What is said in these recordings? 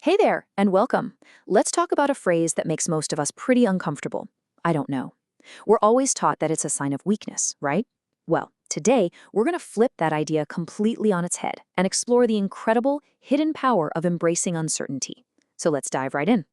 Hey there, and welcome. Let's talk about a phrase that makes most of us pretty uncomfortable. I don't know. We're always taught that it's a sign of weakness, right? Well, today, we're going to flip that idea completely on its head and explore the incredible, hidden power of embracing uncertainty. So let's dive right in.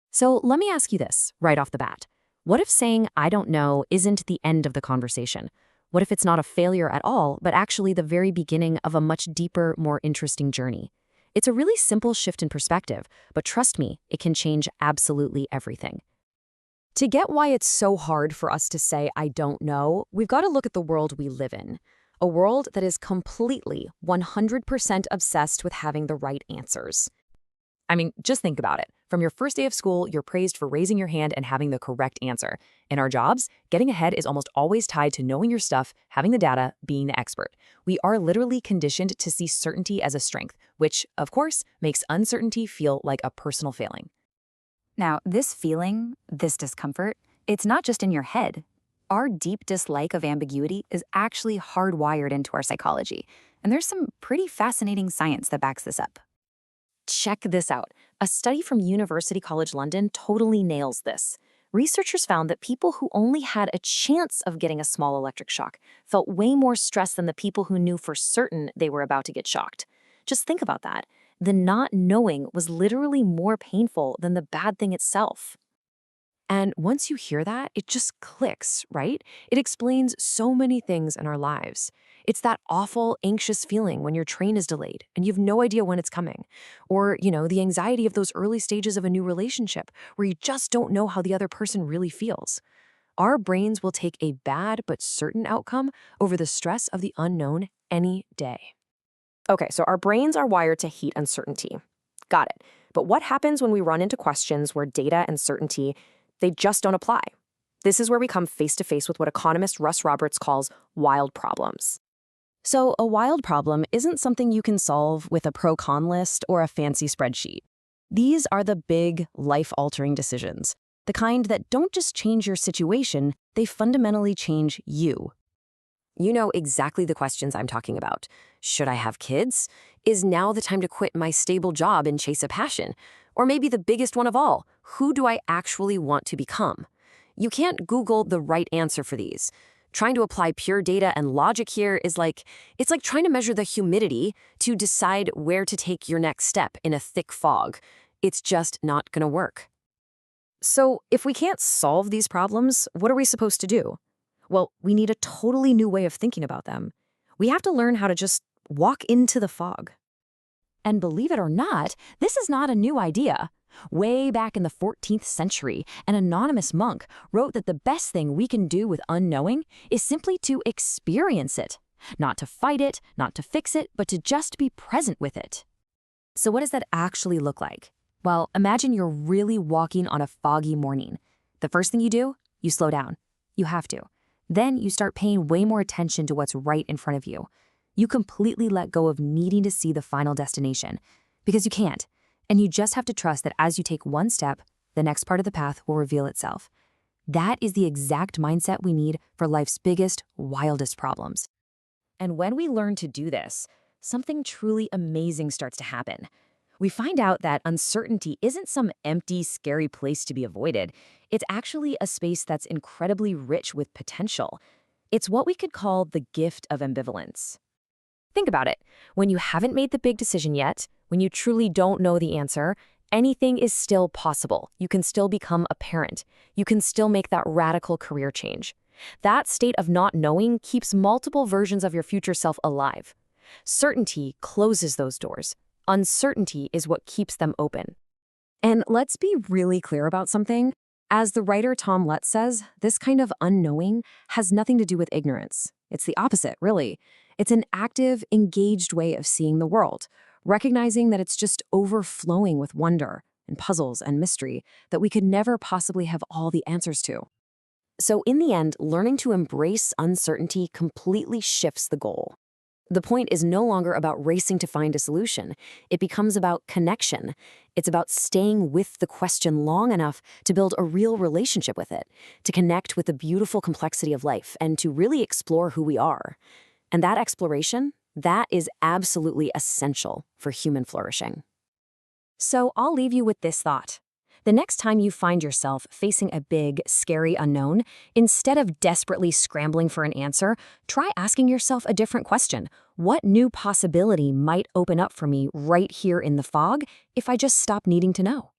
So let me ask you this right off the bat. What if saying I don't know isn't the end of the conversation? What if it's not a failure at all, but actually the very beginning of a much deeper, more interesting journey? It's a really simple shift in perspective, but trust me, it can change absolutely everything. To get why it's so hard for us to say I don't know, we've got to look at the world we live in. A world that is completely, 100% obsessed with having the right answers. I mean, just think about it. From your first day of school, you're praised for raising your hand and having the correct answer. In our jobs, getting ahead is almost always tied to knowing your stuff, having the data, being the expert. We are literally conditioned to see certainty as a strength, which, of course, makes uncertainty feel like a personal failing. Now, this feeling, this discomfort, it's not just in your head. Our deep dislike of ambiguity is actually hardwired into our psychology, and there's some pretty fascinating science that backs this up. Check this out. A study from University College London totally nails this. Researchers found that people who only had a chance of getting a small electric shock felt way more stressed than the people who knew for certain they were about to get shocked. Just think about that. The not knowing was literally more painful than the bad thing itself. And once you hear that, it just clicks, right? It explains so many things in our lives. It's that awful, anxious feeling when your train is delayed and you have no idea when it's coming. Or, the anxiety of those early stages of a new relationship where you just don't know how the other person really feels. Our brains will take a bad but certain outcome over the stress of the unknown any day. Okay, so our brains are wired to hate uncertainty. Got it. But what happens when we run into questions where data and certainty, they just don't apply? This is where we come face to face with what economist Russ Roberts calls wild problems. So, a wild problem isn't something you can solve with a pro-con list or a fancy spreadsheet. These are the big, life-altering decisions, the kind that don't just change your situation, they fundamentally change you. You know exactly the questions I'm talking about. Should I have kids? Is now the time to quit my stable job and chase a passion? Or maybe the biggest one of all, who do I actually want to become? You can't Google the right answer for these. Trying to apply pure data and logic here it's like trying to measure the humidity to decide where to take your next step in a thick fog. It's just not going to work. So, if we can't solve these problems, what are we supposed to do? Well, we need a totally new way of thinking about them. We have to learn how to just walk into the fog. And believe it or not, this is not a new idea. Way back in the 14th century, an anonymous monk wrote that the best thing we can do with unknowing is simply to experience it. Not to fight it, not to fix it, but to just be present with it. So what does that actually look like? Well, imagine you're really walking on a foggy morning. The first thing you do, you slow down. You have to. Then you start paying way more attention to what's right in front of you. You completely let go of needing to see the final destination, because you can't. And you just have to trust that as you take one step, the next part of the path will reveal itself. That is the exact mindset we need for life's biggest, wildest problems. And when we learn to do this, something truly amazing starts to happen. We find out that uncertainty isn't some empty, scary place to be avoided. It's actually a space that's incredibly rich with potential. It's what we could call the gift of ambivalence. Think about it. When you haven't made the big decision yet, when you truly don't know the answer, anything is still possible. You can still become a parent. You can still make that radical career change. That state of not knowing keeps multiple versions of your future self alive. Certainty closes those doors. Uncertainty is what keeps them open. And let's be really clear about something. As the writer Tom Lutz says, this kind of unknowing has nothing to do with ignorance. It's the opposite, really. It's an active, engaged way of seeing the world, recognizing that it's just overflowing with wonder and puzzles and mystery that we could never possibly have all the answers to. So in the end, learning to embrace uncertainty completely shifts the goal. The point is no longer about racing to find a solution. It becomes about connection. It's about staying with the question long enough to build a real relationship with it, to connect with the beautiful complexity of life, and to really explore who we are. And that exploration, that is absolutely essential for human flourishing. So I'll leave you with this thought. The next time you find yourself facing a big, scary unknown, instead of desperately scrambling for an answer, try asking yourself a different question. What new possibility might open up for me right here in the fog if I just stop needing to know?